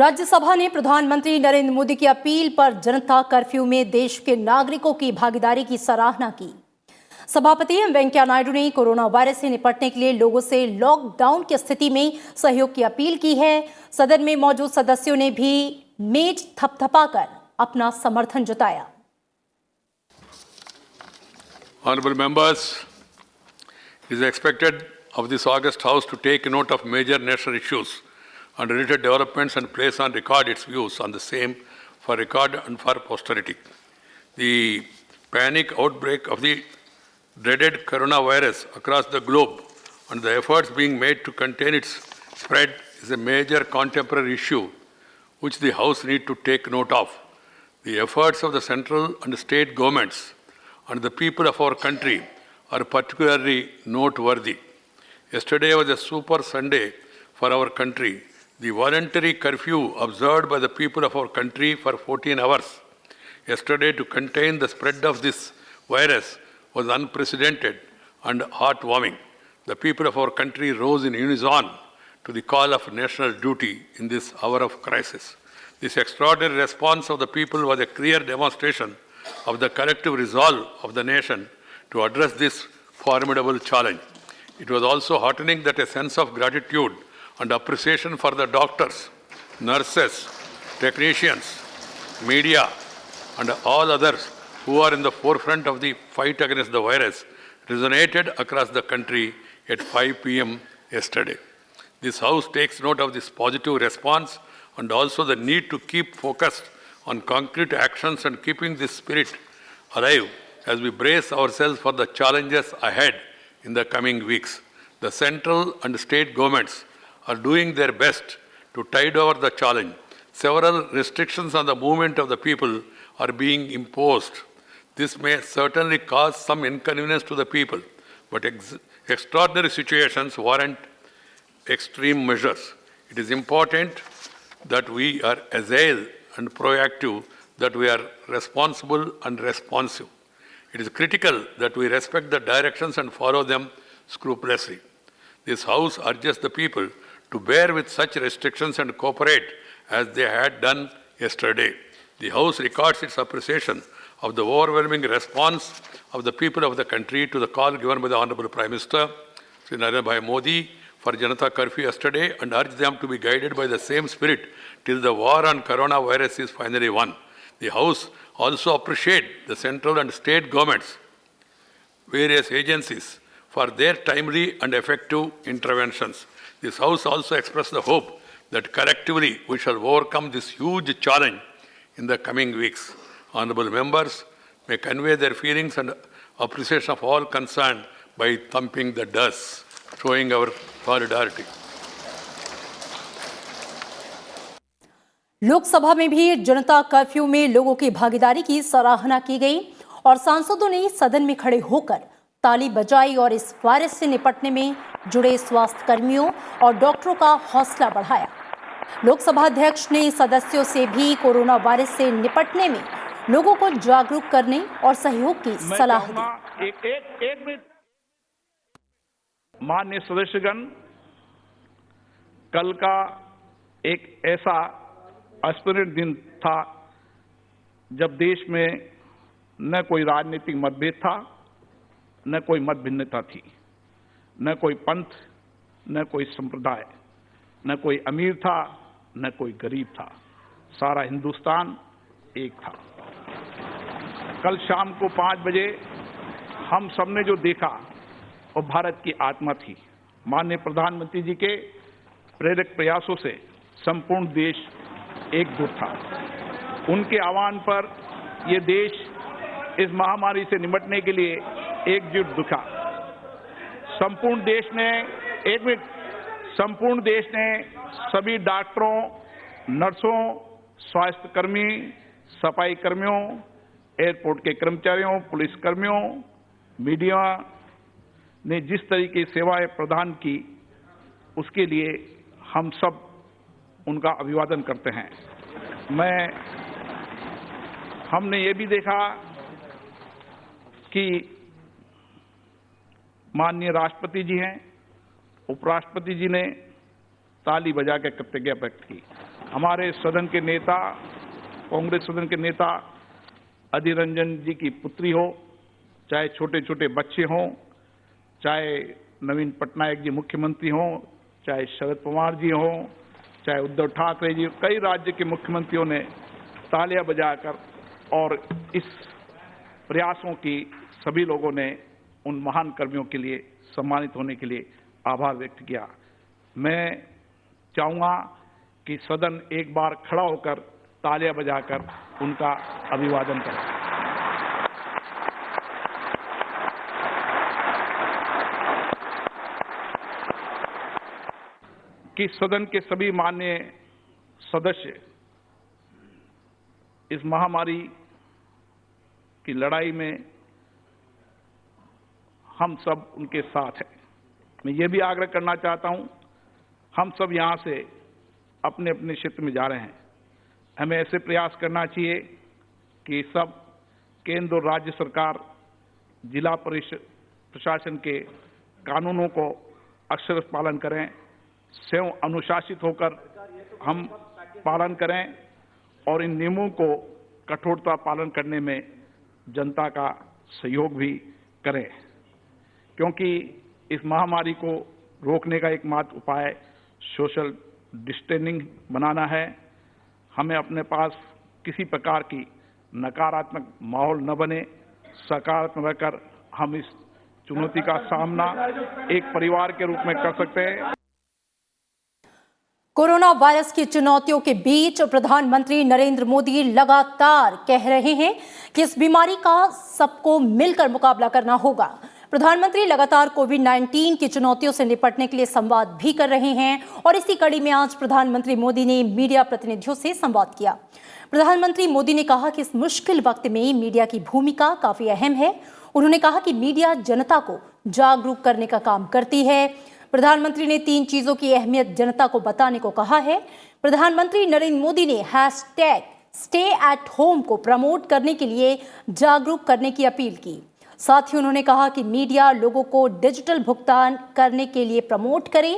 राज्यसभा ने प्रधानमंत्री नरेंद्र मोदी की अपील पर जनता कर्फ्यू में देश के नागरिकों की भागीदारी की सराहना की। सभापति एम वेंकैया नायडू ने कोरोना वायरस से निपटने के लिए लोगों से लॉकडाउन की स्थिति में सहयोग की अपील की है। सदन में मौजूद सदस्यों ने भी मेज थपथपाकर अपना समर्थन जताया। Honorable members, it is expected of this August House to take note of major national issues and related developments and place on record its views on the same for record and for posterity. The panic outbreak of the dreaded coronavirus across the globe and the efforts being made to contain its spread is a major contemporary issue which the House needs to take note of. The efforts of the central and state governments and the people of our country are particularly noteworthy. Yesterday was a super Sunday for our country. The voluntary curfew observed by the people of our country for 14 hours yesterday to contain the spread of this virus was unprecedented and heartwarming. The people of our country rose in unison to the call of national duty in this hour of crisis. This extraordinary response of the people was a clear demonstration of the collective resolve of the nation to address this formidable challenge. It was also heartening that a sense of gratitude and appreciation for the doctors, nurses, technicians, media, and all others who are in the forefront of the fight against the virus resonated across the country at 5 p.m. yesterday. This House takes note of this positive response and also the need to keep focused on concrete actions and keeping this spirit alive as we brace ourselves for the challenges ahead in the coming weeks. The central and state governments are doing their best to tide over the challenge. Several restrictions on the movement of the people are being imposed. This may certainly cause some inconvenience to the people, but extraordinary situations warrant extreme measures. It is important that we are agile and proactive, that we are responsible and responsive. It is critical that we respect the directions and follow them scrupulously. This House urges the people to bear with such restrictions and cooperate as they had done yesterday. The House records its appreciation of the overwhelming response of the people of the country to the call given by the Honorable Prime Minister, Sri Narendra Bhai Modi, for Janata Curfew yesterday and urge them to be guided by the same spirit till the war on coronavirus is finally won. The House also appreciates the central and state governments, various agencies, for their timely and effective interventions. This House also expressed the hope that collectively we shall overcome this huge challenge in the coming weeks. Honorable members may convey their feelings and appreciation of all concerned by thumping the dust, showing our solidarity. Lok Sabha में भी जनता curfew में लोगों की भागीदारी की सराहना की गई और सांसदों ने सदन में खड़े होकर ताली बजाई और इस वायरस से निपटने में जुड़े स्वास्थ्य कर्मियों और डॉक्टरों का हौसला बढ़ाया। लोकसभा अध्यक्ष ने सदस्यों से भी कोरोना वायरस से निपटने में लोगों को जागरूक करने और सहयोग की सलाह दी। एक मिनट, माननीय सदस्यगण, कल का एक ऐसा स्मरणीय दिन था जब देश में न कोई राजनीतिक मतभेद था, न कोई मत भिन्नता थी, न कोई पंथ, न कोई संप्रदाय, न कोई अमीर था, न कोई गरीब था। सारा हिंदुस्तान एक था। कल शाम को 5 बजे हम सबने जो देखा वो भारत की आत्मा थी। माननीय प्रधानमंत्री जी के प्रेरक प्रयासों से संपूर्ण देश एकजुट था। उनके आह्वान पर ये देश इस महामारी से निपटने के लिए एकजुट दिखा। संपूर्ण देश ने सभी डॉक्टरों, नर्सों, स्वास्थ्य कर्मी, सफाई कर्मियों, एयरपोर्ट के कर्मचारियों, पुलिस कर्मियों, मीडिया ने जिस तरीके की सेवाएं प्रदान की, उसके लिए हम सब उनका अभिवादन करते हैं। हमने ये भी देखा कि माननीय राष्ट्रपति जी हैं, उपराष्ट्रपति जी ने ताली बजा के कृतज्ञता व्यक्त की। हमारे सदन के नेता, कांग्रेस सदन के नेता अधीर रंजन जी की पुत्री हो, चाहे छोटे छोटे बच्चे हों, चाहे नवीन पटनायक जी मुख्यमंत्री हों, चाहे शरद पवार जी हों, चाहे उद्धव ठाकरे जी, कई राज्य के मुख्यमंत्रियों ने तालियां बजाकर और इस प्रयासों की सभी लोगों ने उन महान कर्मियों के लिए सम्मानित होने के लिए आभार व्यक्त किया। मैं चाहूंगा कि सदन एक बार खड़ा होकर तालियां बजाकर उनका अभिवादन करे। कि सदन के सभी माननीय सदस्य इस महामारी की लड़ाई में हम सब उनके साथ हैं। मैं ये भी आग्रह करना चाहता हूं, हम सब यहां से अपने अपने क्षेत्र में जा रहे हैं, हमें ऐसे प्रयास करना चाहिए कि सब केंद्र और राज्य सरकार, जिला परिषद प्रशासन के कानूनों को अक्षरशः पालन करें, स्वयं अनुशासित होकर हम पालन करें और इन नियमों को कठोरता पालन करने में जनता का सहयोग भी करें, क्योंकि इस महामारी को रोकने का एकमात्र उपाय सोशल डिस्टेंसिंग बनाना है। हमें अपने पास किसी प्रकार की नकारात्मक माहौल न बने, सकारात्मक रहकर हम इस चुनौती का सामना एक परिवार के रूप में कर सकते हैं। कोरोना वायरस की चुनौतियों के बीच प्रधानमंत्री नरेंद्र मोदी लगातार कह रहे हैं कि इस बीमारी का सबको मिलकर मुकाबला करना होगा। प्रधानमंत्री लगातार कोविड-19 की चुनौतियों से निपटने के लिए संवाद भी कर रहे हैं और इसी कड़ी में आज प्रधानमंत्री मोदी ने मीडिया प्रतिनिधियों से संवाद किया। प्रधानमंत्री मोदी ने कहा कि इस मुश्किल वक्त में मीडिया की भूमिका काफी अहम है। उन्होंने कहा कि मीडिया जनता को जागरूक करने का काम करती है। प्रधानमंत्री ने 3 चीजों की अहमियत जनता को बताने को कहा है। प्रधानमंत्री नरेंद्र मोदी ने हैशटैग स्टे एट होम को प्रमोट करने के लिए जागरूक करने की अपील की। साथ ही उन्होंने कहा कि मीडिया लोगों को डिजिटल भुगतान करने के लिए प्रमोट करे।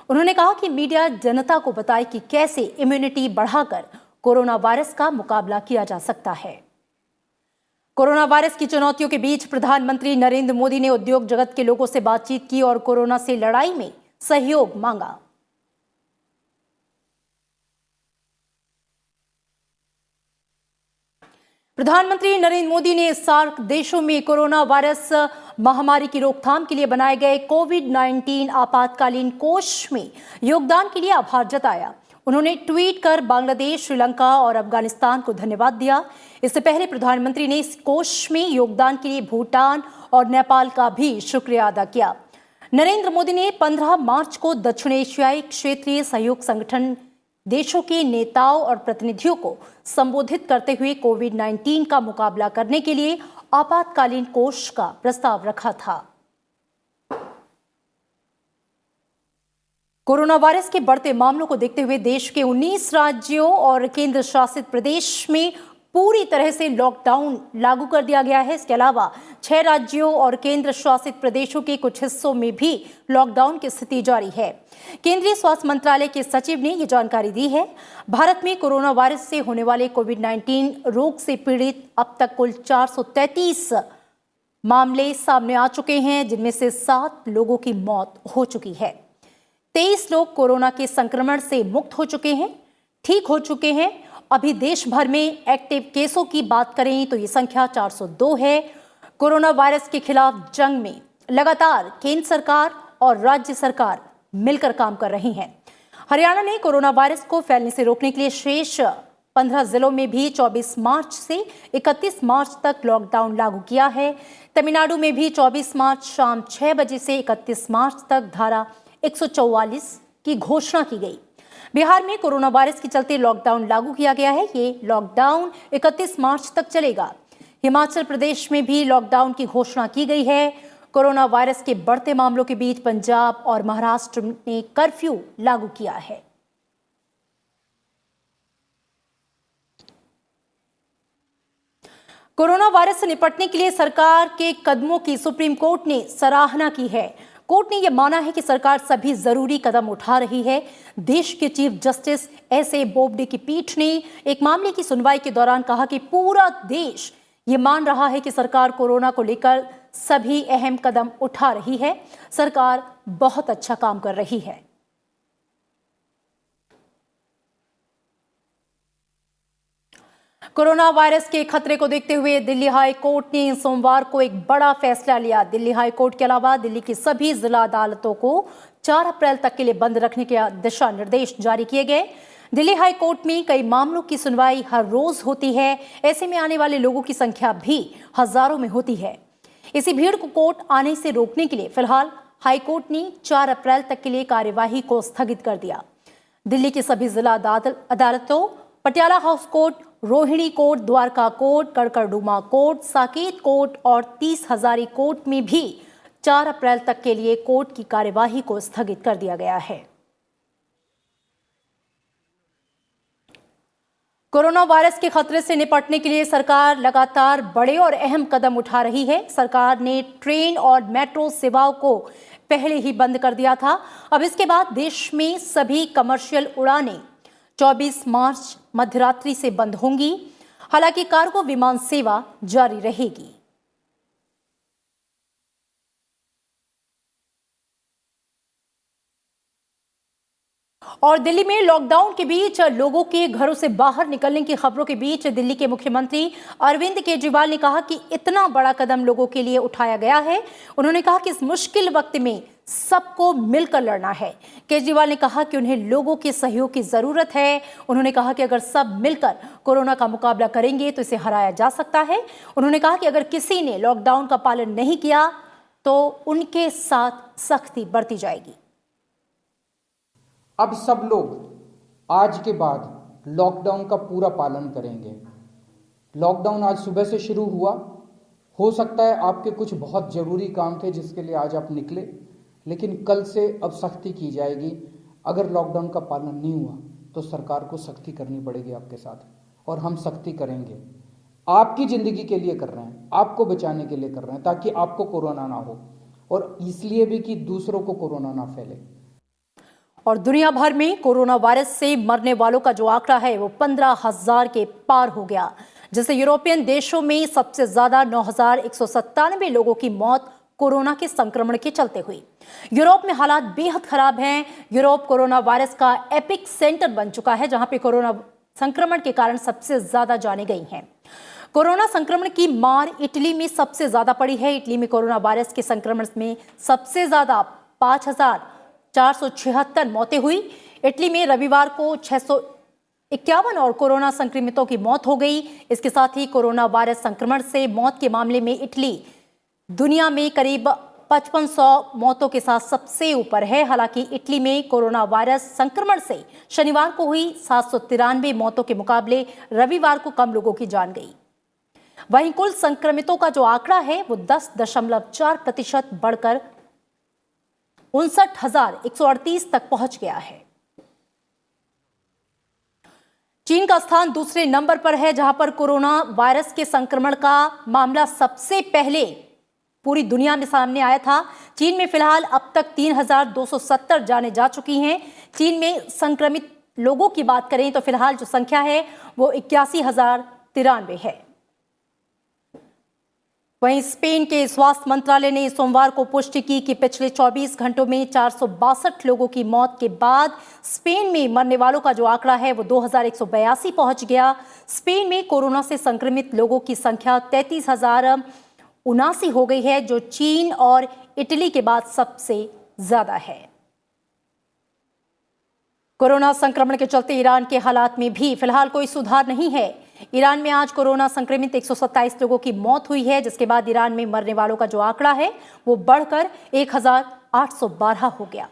उन्होंने कहा कि मीडिया जनता को बताए कि कैसे इम्यूनिटी बढ़ाकर कोरोना वायरस का मुकाबला किया जा सकता है। कोरोना वायरस की चुनौतियों के बीच प्रधानमंत्री नरेंद्र मोदी ने उद्योग जगत के लोगों से बातचीत की और कोरोना से लड़ाई में सहयोग मांगा। प्रधानमंत्री नरेंद्र मोदी ने सार्क देशों में कोरोना वायरस महामारी की रोकथाम के लिए बनाए गए कोविड-19 आपातकालीन कोष में योगदान के लिए आभार जताया। उन्होंने ट्वीट कर बांग्लादेश, श्रीलंका और अफगानिस्तान को धन्यवाद दिया। इससे पहले प्रधानमंत्री ने इस कोष में योगदान के लिए भूटान और नेपाल का भी शुक्रिया अदा किया। नरेंद्र मोदी ने 15 मार्च को दक्षिण एशियाई क्षेत्रीय सहयोग संगठन देशों के नेताओं और प्रतिनिधियों को संबोधित करते हुए कोविड-19 का मुकाबला करने के लिए आपातकालीन कोष का प्रस्ताव रखा था। कोरोना वायरस के बढ़ते मामलों को देखते हुए देश के 19 राज्यों और केंद्र शासित प्रदेश में पूरी तरह से लॉकडाउन लागू कर दिया गया है। इसके अलावा 6 राज्यों और केंद्र शासित प्रदेशों के कुछ हिस्सों में भी लॉकडाउन की स्थिति जारी है। केंद्रीय स्वास्थ्य मंत्रालय के सचिव ने ये जानकारी दी है। भारत में कोरोना वायरस से होने वाले कोविड-19 रोग से पीड़ित अब तक कुल 433 मामले सामने आ चुके हैं, जिनमें से 7 लोगों की मौत हो चुकी है। 23 लोग कोरोना के संक्रमण से मुक्त हो चुके हैं, ठीक हो चुके हैं। अभी देश भर में एक्टिव केसों की बात करें तो ये संख्या 402 है। कोरोना वायरस के खिलाफ जंग में लगातार केंद्र सरकार और राज्य सरकार मिलकर काम कर रही हैं। हरियाणा ने कोरोना वायरस को फैलने से रोकने के लिए शेष 15 जिलों में भी 24 मार्च से 31 मार्च तक लॉकडाउन लागू किया है। तमिलनाडु में भी 24 मार्च शाम 6 बजे से 31 मार्च तक धारा 144 की घोषणा की गई। बिहार में कोरोना वायरस के चलते लॉकडाउन लागू किया गया है। ये लॉकडाउन 31 मार्च तक चलेगा। हिमाचल प्रदेश में भी लॉकडाउन की घोषणा की गई है। कोरोना वायरस के बढ़ते मामलों के बीच पंजाब और महाराष्ट्र ने कर्फ्यू लागू किया है। कोरोना वायरस से निपटने के लिए सरकार के कदमों की सुप्रीम कोर्ट ने सराहना की है। कोर्ट ने यह माना है कि सरकार सभी जरूरी कदम उठा रही है। देश के चीफ जस्टिस एस.ए. बोबडे की पीठ ने एक मामले की सुनवाई के दौरान कहा कि पूरा देश ये मान रहा है कि सरकार कोरोना को लेकर सभी अहम कदम उठा रही है। सरकार बहुत अच्छा काम कर रही है। कोरोना वायरस के खतरे को देखते हुए दिल्ली हाई कोर्ट ने सोमवार को एक बड़ा फैसला लिया। दिल्ली हाई कोर्ट के अलावा दिल्ली की सभी जिला अदालतों को 4 अप्रैल तक के लिए बंद रखने के दिशा निर्देश जारी किए गए। दिल्ली हाई कोर्ट में कई मामलों की सुनवाई हर रोज होती है। ऐसे में आने वाले लोगों की संख्या भी हजारों में होती है। इसी भीड़ को कोर्ट आने से रोकने के लिए फिलहाल हाई कोर्ट ने 4 अप्रैल तक के लिए कार्यवाही को स्थगित कर दिया। दिल्ली की सभी जिला अदालतों, Patiala house court, Rohini court, Dwarka court, Karkardooma court, Saket court और 30 हजारी कोर्ट में भी 4 अप्रैल तक के लिए कोर्ट की कार्यवाही को स्थगित कर दिया गया है। कोरोना वायरस के खतरे से निपटने के लिए सरकार लगातार बड़े और अहम कदम उठा रही है। सरकार ने ट्रेन और मेट्रो सेवाओं को पहले ही बंद कर दिया था। अब इसके बाद देश में सभी कमर्शियल उड़ानें 24 मार्च मध्यरात्रि से बंद होंगी। हालांकि कार्गो विमान सेवा जारी रहेगी। और दिल्ली में लॉकडाउन के बीच लोगों के घरों से बाहर निकलने की खबरों के बीच दिल्ली के मुख्यमंत्री अरविंद केजरीवाल ने कहा कि इतना बड़ा कदम लोगों के लिए उठाया गया है। उन्होंने कहा कि इस मुश्किल वक्त में सबको मिलकर लड़ना है। केजरीवाल ने कहा कि उन्हें लोगों के सहयोग की जरूरत है। उन्होंने कहा कि अगर सब मिलकर कोरोना का मुकाबला करेंगे तो इसे हराया जा सकता है। उन्होंने कहा कि अगर किसी ने लॉकडाउन का पालन नहीं किया तो उनके साथ सख्ती बरती जाएगी। अब सब लोग आज के बाद लॉकडाउन का पूरा पालन करेंगे। लॉकडाउन आज सुबह से शुरू हुआ। हो सकता है आपके कुछ बहुत जरूरी काम थे जिसके लिए आज आप निकले, लेकिन कल से अब सख्ती की जाएगी। अगर लॉकडाउन का पालन नहीं हुआ तो सरकार को सख्ती करनी पड़ेगी आपके साथ, और हम सख्ती करेंगे। आपकी जिंदगी के लिए कर रहे हैं, आपको बचाने के लिए कर रहे हैं, ताकि आपको कोरोना ना हो, और इसलिए भी कि दूसरों को कोरोना ना फैले। और दुनिया भर में कोरोना वायरस से मरने वालों का जो आंकड़ा है वो 15,000 के पार हो गया, जिससे यूरोपियन देशों में सबसे ज्यादा 9,197 लोगों की मौत कोरोना के संक्रमण के चलते हुई। यूरोप में हालात बेहद खराब हैं। यूरोप कोरोना वायरस का एपिक सेंटर बन चुका है, जहां पे कोरोना संक्रमण के कारण सबसे ज्यादा जाने गई हैं। कोरोना संक्रमण की मार इटली में सबसे ज्यादा पड़ी है। इटली में कोरोना वायरस के संक्रमण में सबसे ज्यादा 5,476 मौतें हुई। इटली में रविवार को 651 और कोरोना संक्रमितों की मौत हो गई। इसके साथ ही कोरोना वायरस संक्रमण से मौत के मामले में इटली दुनिया में करीब 5500 मौतों के साथ सबसे ऊपर है। हालांकि इटली में कोरोना वायरस संक्रमण से शनिवार को हुई 793 मौतों के मुकाबले रविवार को कम लोगों की जान गई। वहीं कुल संक्रमितों का जो आंकड़ा है वो 10.4% बढ़कर 59,138 तक पहुंच गया है। चीन का स्थान दूसरे नंबर पर है, जहां पर कोरोना वायरस के संक्रमण का मामला सबसे पहले पूरी दुनिया में सामने आया था। चीन में फिलहाल अब तक 3,270 जानें जा चुकी हैं। चीन में संक्रमित लोगों की बात करें तो फिलहाल जो संख्या है वो 81,093 है। वहीं स्पेन के स्वास्थ्य मंत्रालय ने सोमवार को पुष्टि की कि पिछले 24 घंटों में 462 लोगों की मौत के बाद स्पेन में मरने वालों का जो आंकड़ा है वो 2,182 पहुंच गया। स्पेन में कोरोना से संक्रमित लोगों की संख्या 33,079 हो गई है, जो चीन और इटली के बाद सबसे ज्यादा है। कोरोना संक्रमण के चलते ईरान के हालात में भी फिलहाल कोई सुधार नहीं है। ईरान में आज कोरोना संक्रमित 127 लोगों की मौत हुई है, जिसके बाद ईरान में मरने वालों का जो आंकड़ा है वो बढ़कर 1,812 हो गया।